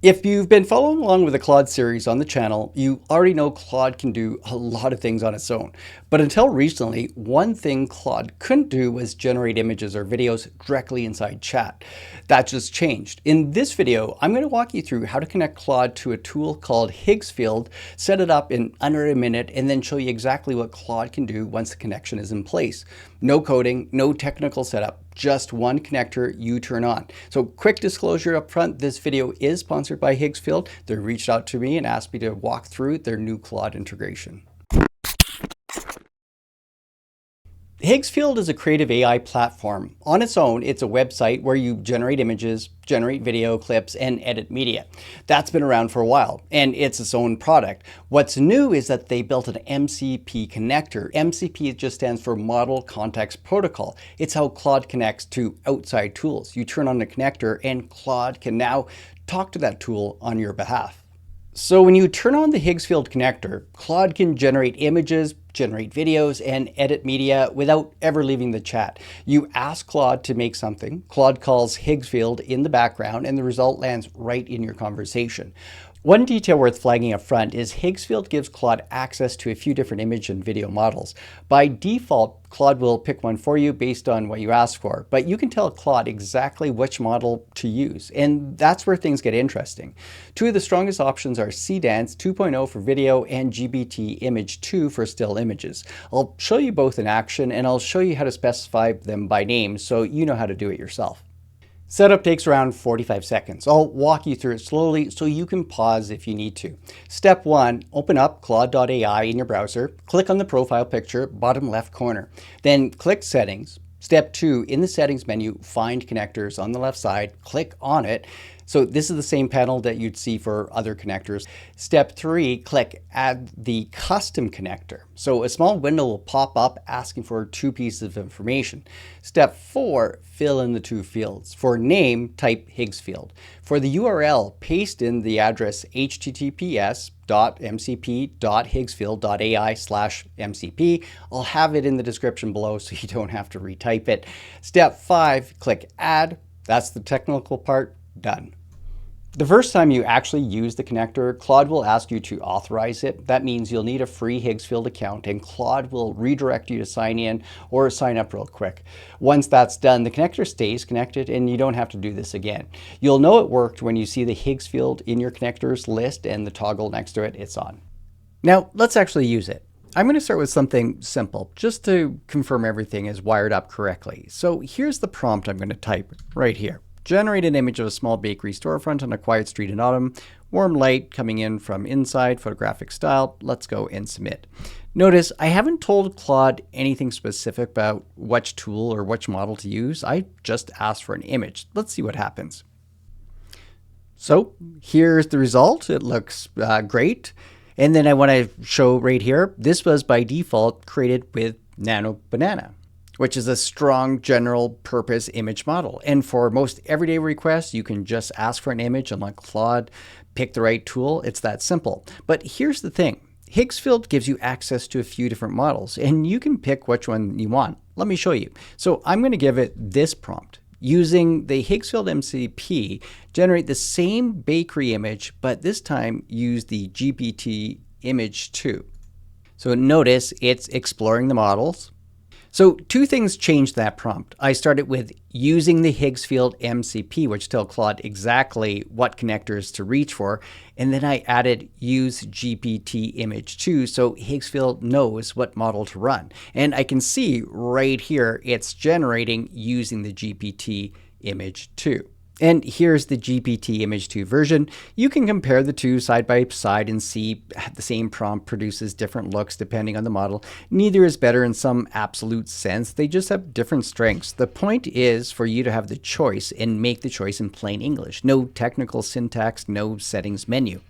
If you've been following along with the Claude series on the channel, you already know Claude can do a lot of things on its own. But until recently, one thing Claude couldn't do was generate images or videos directly inside chat. That just changed. In this video, I'm going to walk you through how to connect Claude to a tool called Higgsfield, set it up in under a minute, and then show you exactly what Claude can do once the connection is in place. No coding, no technical setup, just one connector you turn on. So quick disclosure up front, this video is sponsored by Higgsfield. They reached out to me and asked me to walk through their new Claude integration. Higsfield is a creative AI platform. On its own, it's a website where you generate images, generate video clips, and edit media. That's been around for a while, and it's its own product. What's new is that they built an MCP connector. MCP just stands for Model Context Protocol. It's how Claude connects to outside tools. You turn on the connector, and Claude can now talk to that tool on your behalf. So when you turn on the Higgsfield connector, Claude can generate images, generate videos, and edit media without ever leaving the chat. You ask Claude to make something, Claude calls Higgsfield in the background, and the result lands right in your conversation. One detail worth flagging up front is Higgsfield gives Claude access to a few different image and video models. By default, Claude will pick one for you based on what you ask for, but you can tell Claude exactly which model to use, and that's where things get interesting. Two of the strongest options are Cance 2.0 for video and GPT Image 2 for still images. I'll show you both in action, and I'll show you how to specify them by name so you know how to do it yourself. Setup takes around 45 seconds. I'll walk you through it slowly so you can pause if you need to. Step 1, open up Claude.ai in your browser, click on the profile picture, bottom left corner. Then click Settings. Step 2, in the Settings menu, find Connectors on the left side, click on it. So this is the same panel that you'd see for other connectors. Step 3, click Add the Custom Connector. So a small window will pop up asking for 2 pieces of information. Step 4, fill in the 2 fields. For name, type Higgsfield. For the URL, paste in the address https://mcp.higgsfield.ai/mcp. I'll have it in the description below so you don't have to retype it. Step 5, click Add. That's the technical part. Done. The first time you actually use the connector, Claude will ask you to authorize it. That means you'll need a free Higgsfield account, and Claude will redirect you to sign in or sign up real quick. Once that's done, the connector stays connected and you don't have to do this again. You'll know it worked when you see the Higgsfield in your connectors list and the toggle next to it, it's on. Now let's actually use it. I'm going to start with something simple just to confirm everything is wired up correctly. So here's the prompt I'm going to type right here. Generate an image of a small bakery storefront on a quiet street in autumn. Warm light coming in from inside, photographic style. Let's go and submit. Notice I haven't told Claude anything specific about which tool or which model to use. I just asked for an image. Let's see what happens. So here's the result. It looks great. And then I want to show right here, this was by default created with Nano Banana, which is a strong general purpose image model. And for most everyday requests, you can just ask for an image and let Claude pick the right tool. It's that simple. But here's the thing. Higgsfield gives you access to a few different models, and you can pick which one you want. Let me show you. So I'm going to give it this prompt. Using the Higgsfield MCP, generate the same bakery image, but this time use the GPT Image 2. So notice it's exploring the models. So 2 things changed that prompt. I started with using the Higgsfield MCP, which tell Claude exactly what connectors to reach for. And then I added use GPT Image 2 so Higgsfield knows what model to run. And I can see right here it's generating using the GPT Image 2. And here's the GPT Image 2 version. You can compare the two side by side and see the same prompt produces different looks depending on the model. Neither is better in some absolute sense. They just have different strengths. The point is for you to have the choice and make the choice in plain English. No technical syntax, no settings menu.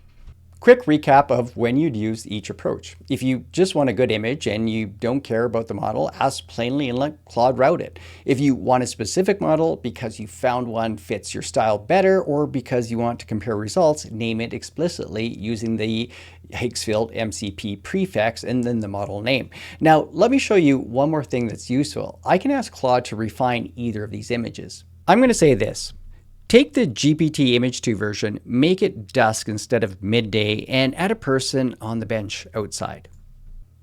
Quick recap of when you'd use each approach. If you just want a good image and you don't care about the model, ask plainly and let Claude route it. If you want a specific model because you found one fits your style better or because you want to compare results, name it explicitly using the Higgsfield MCP prefix and then the model name. Now, let me show you one more thing that's useful. I can ask Claude to refine either of these images. I'm going to say this. Take the GPT Image 2 version, make it dusk instead of midday, and add a person on the bench outside.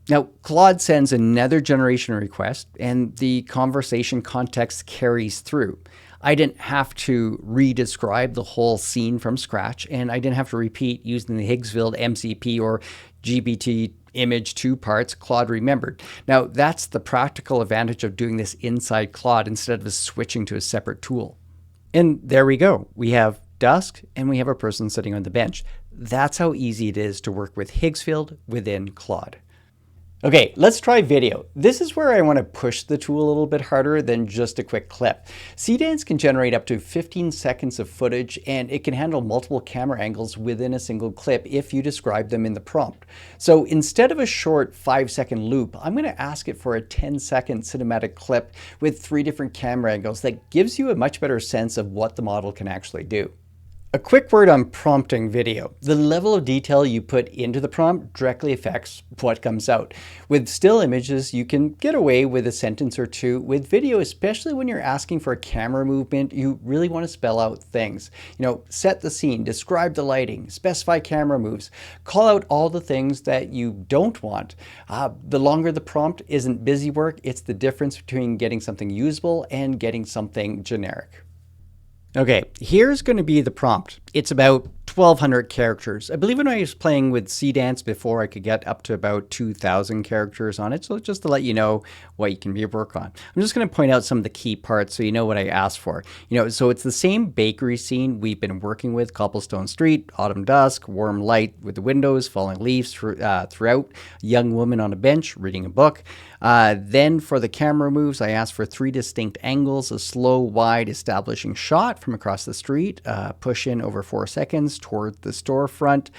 Now, Claude sends another generation request, and the conversation context carries through. I didn't have to re-describe the whole scene from scratch, and I didn't have to repeat using the Higsfield MCP or GPT Image 2 parts Claude remembered. Now, that's the practical advantage of doing this inside Claude instead of switching to a separate tool. And there we go. We have dusk, and we have a person sitting on the bench. That's how easy it is to work with Higgsfield within Claude. Okay, let's try video. This is where I want to push the tool a little bit harder than just a quick clip. Cance can generate up to 15 seconds of footage, and it can handle multiple camera angles within a single clip if you describe them in the prompt. So instead of a short 5-second loop, I'm going to ask it for a 10-second cinematic clip with 3 different camera angles that gives you a much better sense of what the model can actually do. A quick word on prompting video. The level of detail you put into the prompt directly affects what comes out. With still images, you can get away with a sentence or two. With video, especially when you're asking for a camera movement, you really want to spell out things. Set the scene, describe the lighting, specify camera moves, call out all the things that you don't want. The longer the prompt isn't busy work, it's the difference between getting something usable and getting something generic. Okay, here's going to be the prompt. It's about 1,200 characters. I believe when I was playing with Cance before, I could get up to about 2,000 characters on it. So just to let you know what you can work on. I'm just going to point out some of the key parts so you know what I asked for. So it's the same bakery scene we've been working with, cobblestone street, autumn dusk, warm light with the windows, falling leaves throughout, a young woman on a bench reading a book. Then for the camera moves, I asked for 3 distinct angles, a slow, wide establishing shot from across the street, push in over 4 seconds toward the storefront,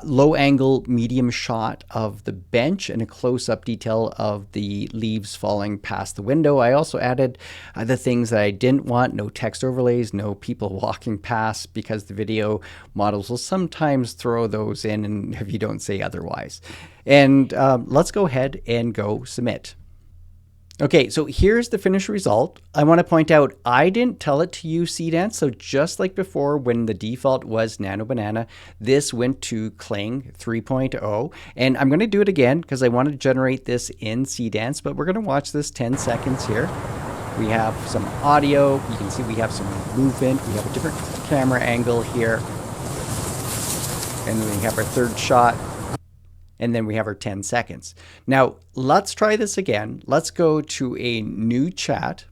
low angle medium shot of the bench, and a close-up detail of the leaves falling past the window. I also added the things that I didn't want: no text overlays, no people walking past, because the video models will sometimes throw those in and if you don't say otherwise. And let's go ahead and go submit. Okay, so here's the finished result. I want to point out I didn't tell it to use Cance, so just like before when the default was Nano Banana, this went to Kling 3.0, and I'm going to do it again because I want to generate this in Cance, but we're going to watch this 10 seconds here. We have some audio, you can see we have some movement, we have a different camera angle here, and then we have our third shot. And then we have our 10 seconds. Now, let's try this again. Let's go to a new chat.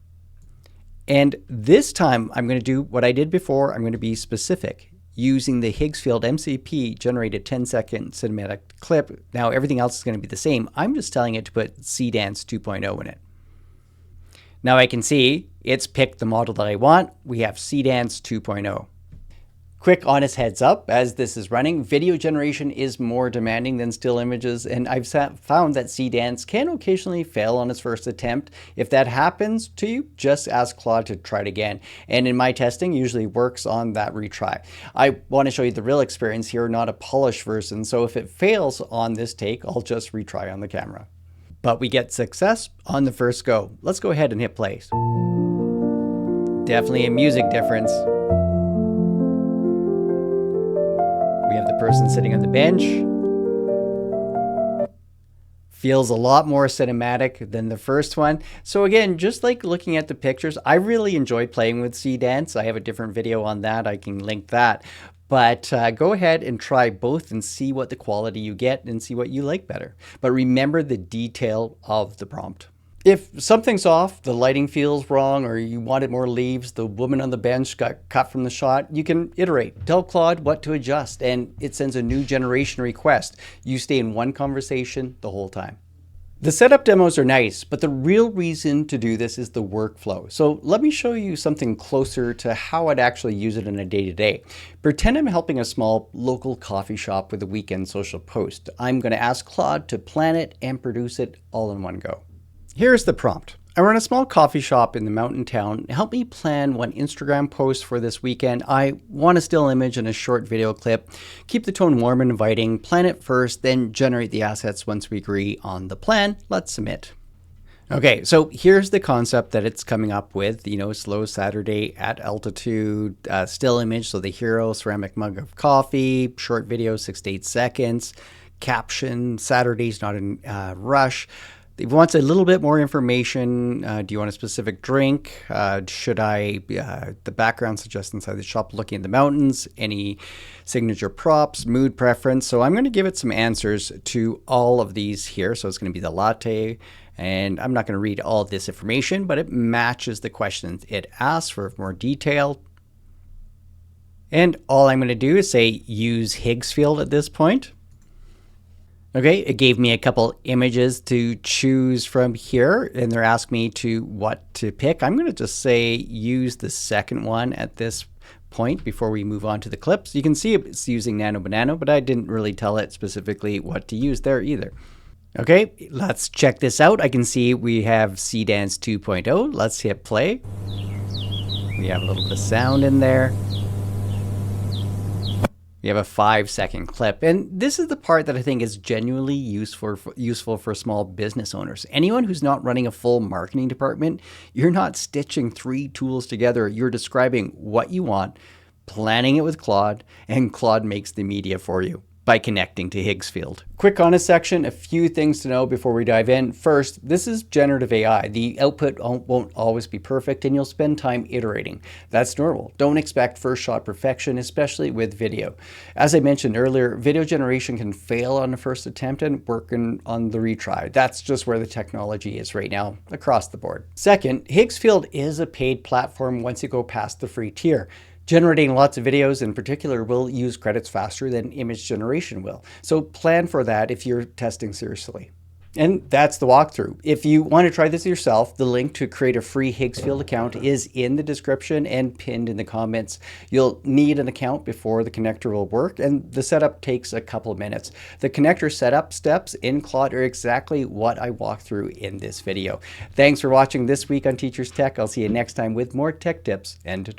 And this time, I'm going to do what I did before. I'm going to be specific. Using the Higsfield MCP generated 10-second cinematic clip. Now, everything else is going to be the same. I'm just telling it to put Cance 2.0 in it. Now, I can see it's picked the model that I want. We have Cance 2.0. Quick honest heads up, as this is running, video generation is more demanding than still images, and I've found that Cance can occasionally fail on its first attempt. If that happens to you, just ask Claude to try it again. And in my testing, usually works on that retry. I want to show you the real experience here, not a polished version, so if it fails on this take, I'll just retry on the camera. But we get success on the first go. Let's go ahead and hit play. Definitely a music difference. We have the person sitting on the bench. Feels a lot more cinematic than the first one. So again, just like looking at the pictures, I really enjoyed playing with Cance. I have a different video on that. I can link that. But go ahead and try both and see what the quality you get and see what you like better. But remember the detail of the prompt. If something's off, the lighting feels wrong, or you wanted more leaves, the woman on the bench got cut from the shot, you can iterate. Tell Claude what to adjust, and it sends a new generation request. You stay in one conversation the whole time. The setup demos are nice, but the real reason to do this is the workflow. So let me show you something closer to how I'd actually use it in a day-to-day. Pretend I'm helping a small local coffee shop with a weekend social post. I'm going to ask Claude to plan it and produce it all in one go. Here's the prompt. I run a small coffee shop in the mountain town. Help me plan one Instagram post for this weekend. I want a still image and a short video clip. Keep the tone warm and inviting. Plan it first, then generate the assets once we agree on the plan. Let's submit. Okay, so here's the concept that it's coming up with, slow Saturday at altitude, still image, so the hero, ceramic mug of coffee, short video, 6 to 8 seconds, caption, Saturday's not in rush. It wants a little bit more information. Do you want a specific drink? Should I, the background suggests inside the shop looking at the mountains, any signature props, mood preference. So I'm going to give it some answers to all of these here. So it's going to be the latte. And I'm not going to read all of this information, but it matches the questions it asks for more detail. And all I'm going to do is say use Higgsfield at this point. Okay, it gave me a couple images to choose from here, and they're asking me what to pick. I'm going to just say use the second one at this point before we move on to the clips. You can see it's using Nano Banana, but I didn't really tell it specifically what to use there either. Okay, let's check this out. I can see we have CDance 2.0. Let's hit play. We have a little bit of sound in there. We have a 5-second clip. And this is the part that I think is genuinely useful for small business owners. Anyone who's not running a full marketing department, you're not stitching 3 tools together. You're describing what you want, planning it with Claude, and Claude makes the media for you by connecting to Higgsfield. Quick on a section, a few things to know before we dive in. First, this is generative AI. The output won't always be perfect and you'll spend time iterating. That's normal. Don't expect first shot perfection, especially with video. As I mentioned earlier, video generation can fail on the first attempt and working on the retry. That's just where the technology is right now across the board. Second, Higgsfield is a paid platform once you go past the free tier. Generating lots of videos in particular will use credits faster than image generation will. So plan for that if you're testing seriously. And that's the walkthrough. If you want to try this yourself, the link to create a free Higgsfield account is in the description and pinned in the comments. You'll need an account before the connector will work, and the setup takes a couple of minutes. The connector setup steps in Claude are exactly what I walked through in this video. Thanks for watching this week on Teachers Tech. I'll see you next time with more tech tips and tutorials.